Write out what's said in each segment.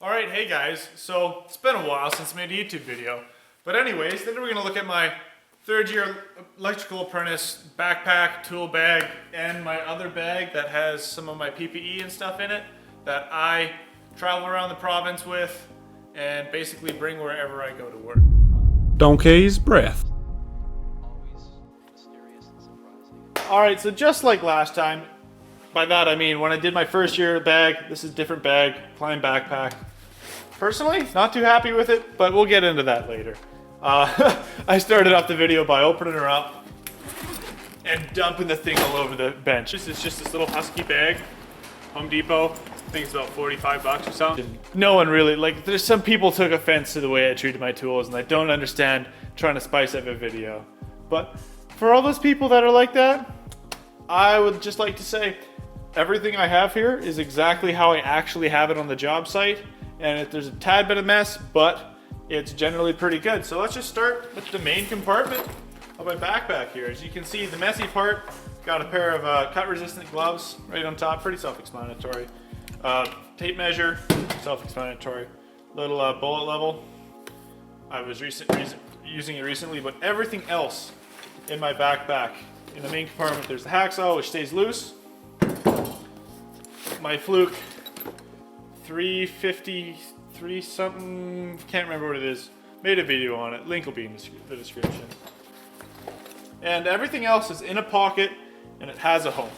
Alright, hey guys, so it's been a while since I made a YouTube video. But anyways, today we're going to look at my third year electrical apprentice backpack, tool bag, and my other bag that has some of my PPE and stuff in it that I travel around the province with and basically bring wherever I go to work. Donkey's breath. Alright, so just like last time, by that I mean when I did my first year bag, this is a different bag, Cline backpack. Personally, not too happy with it, but we'll get into that later. I started off the video by opening her up and dumping the thing all over the bench. This is just this little husky bag, Home Depot. I think it's about 45 bucks or something. No one really, there's some people took offense to the way I treated my tools, and I don't understand trying to spice up a video. But for all those people that are like that, I would just like to say, everything I have here is exactly how I actually have it on the job site. And there's a tad bit of mess, but it's generally pretty good. So let's just start with the main compartment of my backpack here. As you can see, the messy part, got a pair of cut-resistant gloves right on top, pretty self-explanatory. Tape measure, self-explanatory. Little bullet level. I was using it recently, but everything else in my backpack, in the main compartment, there's the hacksaw, which stays loose. My Fluke 353 something, can't remember what it is. Made a video on it, link will be in the description. And everything else is in a pocket and it has a home.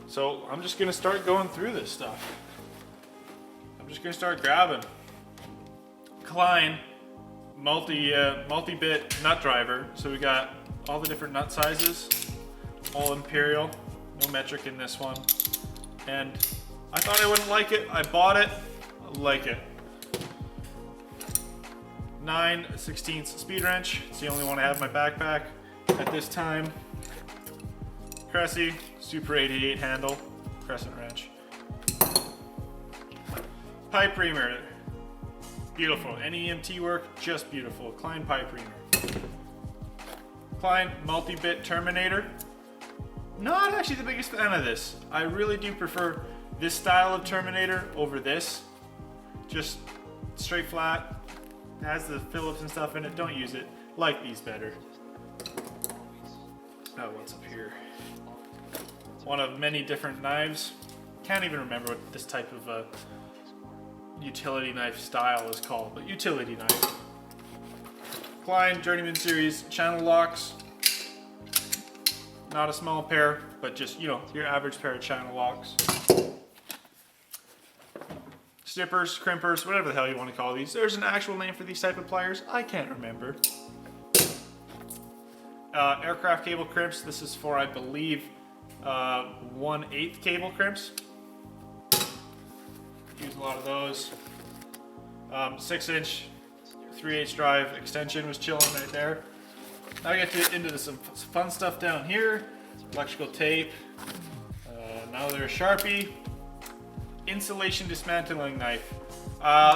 So I'm just gonna start going through this stuff. I'm just gonna start grabbing. Cline multi-bit nut driver. So we got all the different nut sizes, all imperial, no metric in this one. And I thought I wouldn't like it. I bought it. I like it. 9/16 speed wrench. It's the only one I have in my backpack at this time. Cressy Super 88 handle. Crescent wrench. Pipe reamer. Beautiful. Any EMT work, just beautiful. Cline pipe reamer. Cline multi-bit terminator. Not actually the biggest fan of this. I really do prefer this style of terminator over this. Just straight flat. It has the Phillips and stuff in it. Don't use it. Like these better. Oh, what's up here? One of many different knives. Can't even remember what this type of utility knife style is called, but utility knife. Cline Journeyman Series channel locks. Not a small pair, but just, you know, your average pair of channel locks. Snippers, crimpers, whatever the hell you want to call these. There's an actual name for these type of pliers. I can't remember. Aircraft cable crimps. This is for, I believe, 1/8 cable crimps. Use a lot of those. 6-inch 3/8 drive extension was chilling right there. Now I get into some fun stuff down here. Electrical tape. Now there's Sharpie. Insulation dismantling knife.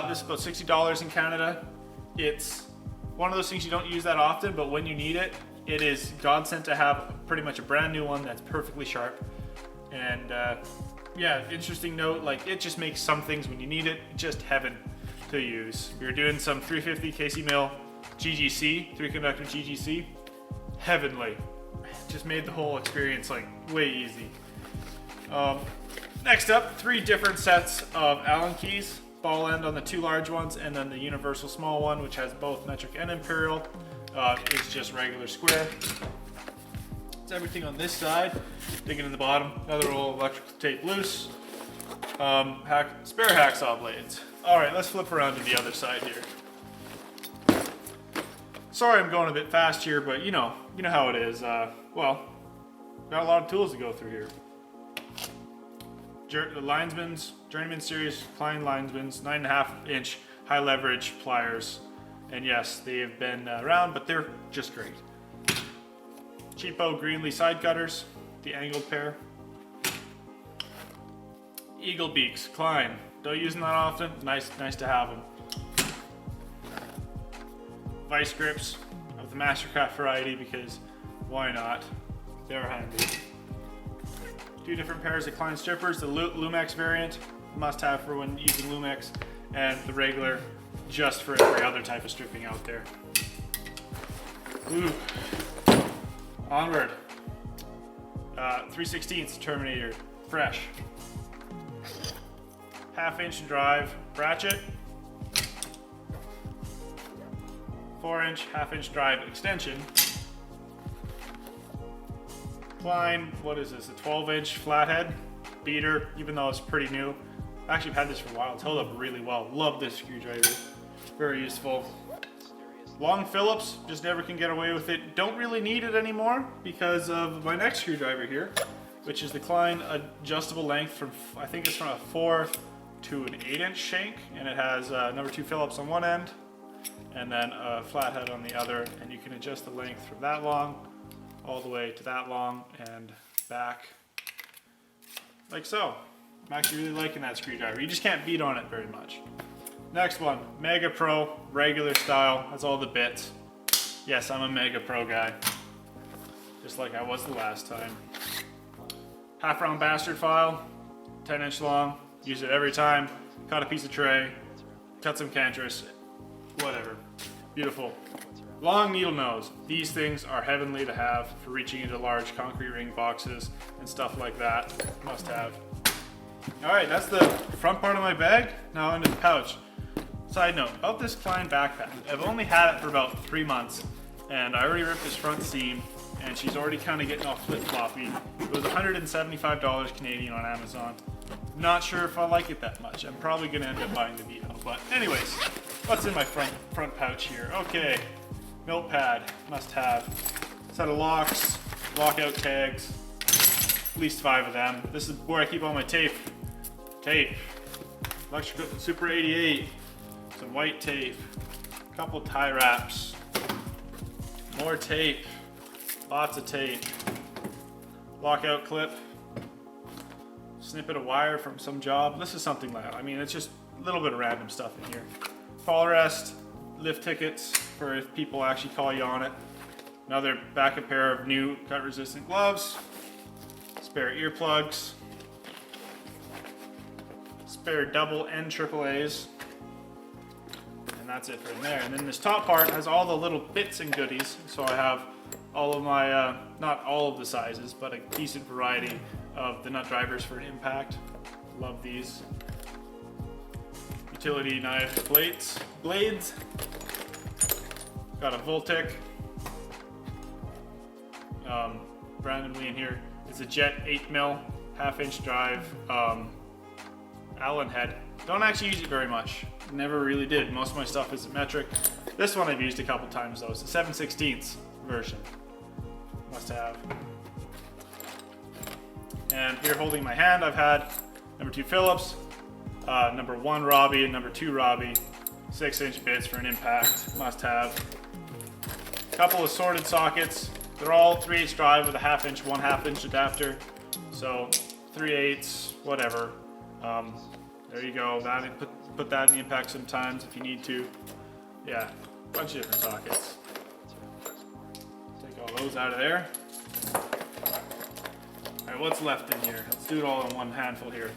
This is about $60 in Canada. It's one of those things you don't use that often, but when you need it, it is godsend to have pretty much a brand new one that's perfectly sharp. And yeah, interesting note, like it just makes some things when you need it, just heaven to use. We were doing some 350 KC mil GGC, 3-conductor GGC. Heavenly. Just made the whole experience like way easy. Next up, 3 different sets of Allen keys. Ball end on the 2 large ones, and then the universal small one, which has both metric and imperial. Is just regular square. It's everything on this side. Digging in the bottom, another roll of electrical tape loose. Spare hacksaw blades. All right, let's flip around to the other side here. Sorry I'm going a bit fast here, but you know how it is. Well, got a lot of tools to go through here. The Linesman's, Journeyman Series, Cline Linesman's, 9.5-inch high leverage pliers. And yes, they have been around, but they're just great. Cheapo Greenlee side cutters, the angled pair. Eagle beaks, Cline. Don't use them that often, nice to have them. Vice grips of the Mastercraft variety because why not? They're handy. 2 different pairs of Cline strippers, the Lumex variant must have for when using Lumex, and the regular just for every other type of stripping out there. Ooh. Onward. 3/16 Terminator, fresh. 1/2-inch drive ratchet. 4-inch, 1/2-inch drive extension. Cline, what is this, a 12-inch flathead beater, even though it's pretty new. I actually have had this for a while, it's held up really well. Love this screwdriver, very useful. Long Phillips, just never can get away with it. Don't really need it anymore because of my next screwdriver here, which is the Cline adjustable length from, I think it's from a 4 to an 8-inch shank, and it has number 2 Phillips on one end, and then a flathead on the other, and you can adjust the length from that long all the way to that long and back, like so. I'm actually really liking that screwdriver. You just can't beat on it very much. Next one, Mega Pro, regular style, has all the bits. Yes, I'm a Mega Pro guy, just like I was the last time. 1/2-round bastard file, 10-inch long, use it every time. Cut a piece of tray, cut some cantress, whatever. Beautiful. Long needle nose. These things are heavenly to have for reaching into large concrete ring boxes and stuff like that. Must have. Alright, that's the front part of my bag. Now into the pouch. Side note, about this Cline backpack. I've only had it for about 3 months, and I already ripped this front seam, and she's already kind of getting all flip-floppy. It was $175 Canadian on Amazon. Not sure if I like it that much. I'm probably going to end up buying the Vito. But anyways, what's in my front pouch here? Okay, notepad, must have. Set of locks, lockout tags, at least 5 of them. This is where I keep all my tape. Tape, electrical Super 88, some white tape, a couple tie wraps, more tape, lots of tape, lockout clip, snippet of wire from some job. This is something like that. I mean, it's just a little bit of random stuff in here. Fall rest, lift tickets for if people actually call you on it. Another backup pair of new cut resistant gloves, spare earplugs, spare double and triple A's, and that's it from there. And then this top part has all the little bits and goodies. So I have all of my, not all of the sizes, but a decent variety of the nut drivers for an impact. Love these. Utility knife blades. Got a Voltic. Randomly in here is a Jet 8mm 1/2-inch drive Allen head. Don't actually use it very much. Never really did. Most of my stuff isn't metric. This one I've used a couple times though. It's the 7/16 version. Must have. And here holding my hand, I've had number 2 Phillips, number 1 Robbie, and number 2 Robbie. 6-inch bits for an impact. Must have. Couple of sorted sockets. They're all 3/8 drive with a 1/2-inch, 1/2-inch adapter. So 3/8, whatever. There you go. That put that in the impact sometimes if you need to. Yeah, bunch of different sockets. Take all those out of there. Alright, what's left in here? Let's do it all in one handful here.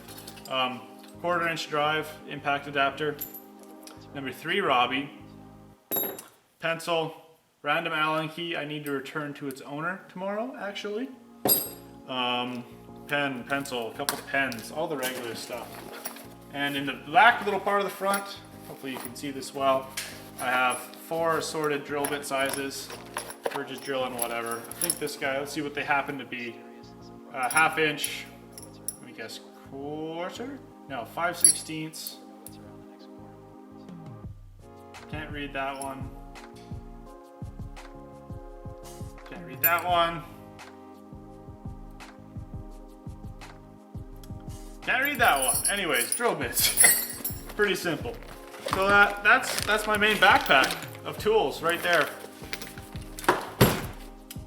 1/4-inch drive, impact adapter. Number 3 Robbie. Pencil. Random Allen key I need to return to its owner tomorrow, actually. Pen, pencil, a couple pens, all the regular stuff. And in the black little part of the front, hopefully you can see this well, I have 4 assorted drill bit sizes for just drilling whatever. I think this guy, let's see what they happen to be. 1/2-inch, let me guess, 1/4? No, 5/16. Can't read that one. Can't read that one. Can't read that one. Anyways, drill bits. Pretty simple. So that's my main backpack of tools right there.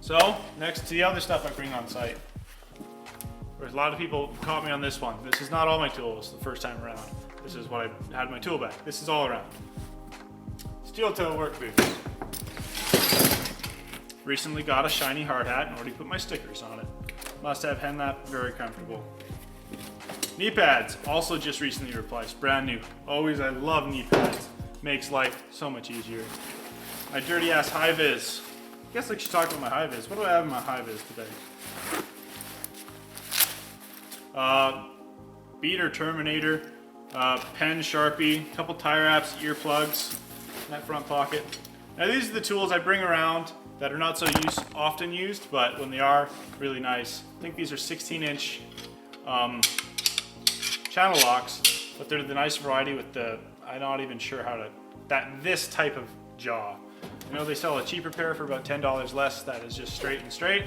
So next to the other stuff I bring on site. There's a lot of people caught me on this one. This is not all my tools the first time around. This is what I had in my tool bag. This is all around. Steel toe work boots. Recently got a shiny hard hat and already put my stickers on it. Must have hen lap, very comfortable. Knee pads, also just recently replaced, brand new. Always, I love knee pads. Makes life so much easier. My dirty ass high vis. Guess I should talk about my high vis. What do I have in my high vis today? Beater Terminator, pen, Sharpie, couple tire wraps, earplugs in that front pocket. Now these are the tools I bring around that are not so often used, but when they are, really nice. I think these are 16-inch channel locks, but they're the nice variety with the, I'm not even sure how to, this type of jaw. I know they sell a cheaper pair for about $10 less that is just straight and straight.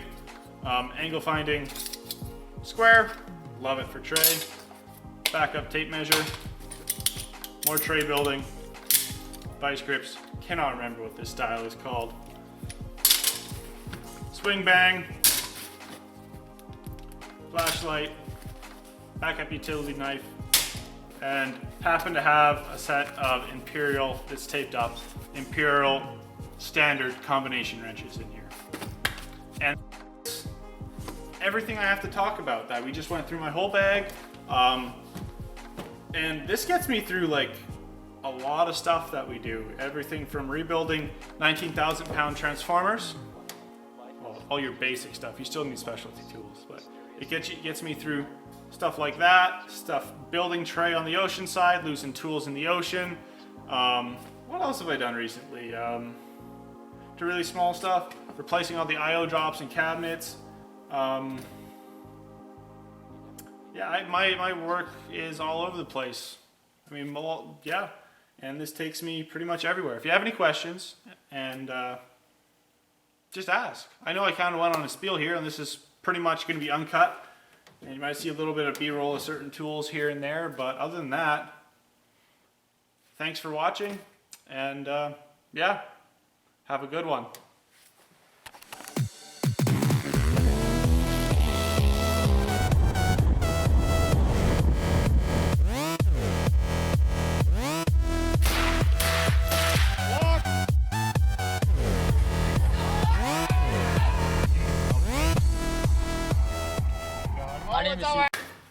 Angle finding, square, love it for tray. Backup tape measure, more tray building, vice grips, cannot remember what this style is called. Swing bang, flashlight, backup utility knife, and happen to have a set of Imperial, that's taped up, Imperial standard combination wrenches in here. And everything I have to talk about that we just went through my whole bag. And this gets me through like a lot of stuff that we do. Everything from rebuilding 19,000 pound transformers, well, all your basic stuff. You still need specialty tools, but it gets me through stuff like that, stuff building tray on the ocean side, losing tools in the ocean. What else have I done recently? To really small stuff, replacing all the IO drops and cabinets. Yeah, my work is all over the place. I mean, well, yeah, and this takes me pretty much everywhere. If you have any questions, and just ask. I know I kind of went on a spiel here, and this is pretty much going to be uncut. And you might see a little bit of B-roll of certain tools here and there, but other than that, thanks for watching, and yeah, have a good one.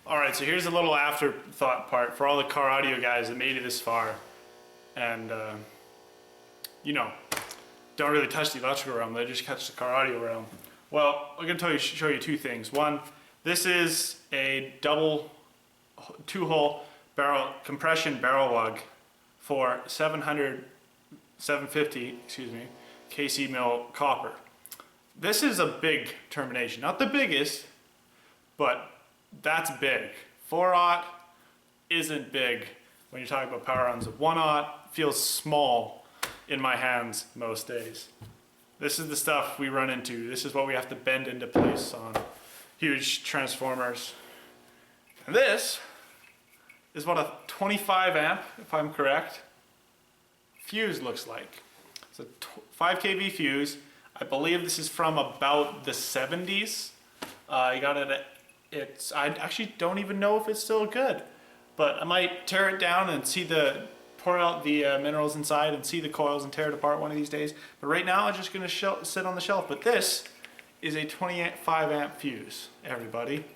Alright, so here's a little afterthought part for all the car audio guys that made it this far and, you know, don't really touch the electrical realm, they just touch the car audio realm. Well, I'm going to show you two things. One, this is a double two-hole barrel compression barrel lug for 750 KC mil copper. This is a big termination, not the biggest, but that's big. 4/0 isn't big when you're talking about power runs. 1/0 feels small in my hands most days. This is the stuff we run into. This is what we have to bend into place on huge transformers. And this is what a 25 amp, if I'm correct, fuse looks like. It's a 5 kV fuse. I believe this is from about the 70s. I got it at I actually don't even know if it's still good, but I might tear it down and pour out the minerals inside and see the coils and tear it apart one of these days. But right now, I'm just going to sit on the shelf. But this is a 25 amp fuse, everybody.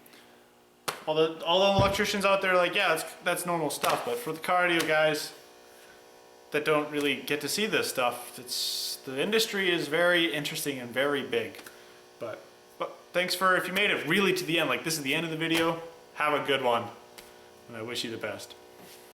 All the electricians out there are like, yeah, that's normal stuff. But for the car audio guys that don't really get to see this stuff, the industry is very interesting and very big. But thanks if you made it really to the end, like this is the end of the video, have a good one, and I wish you the best.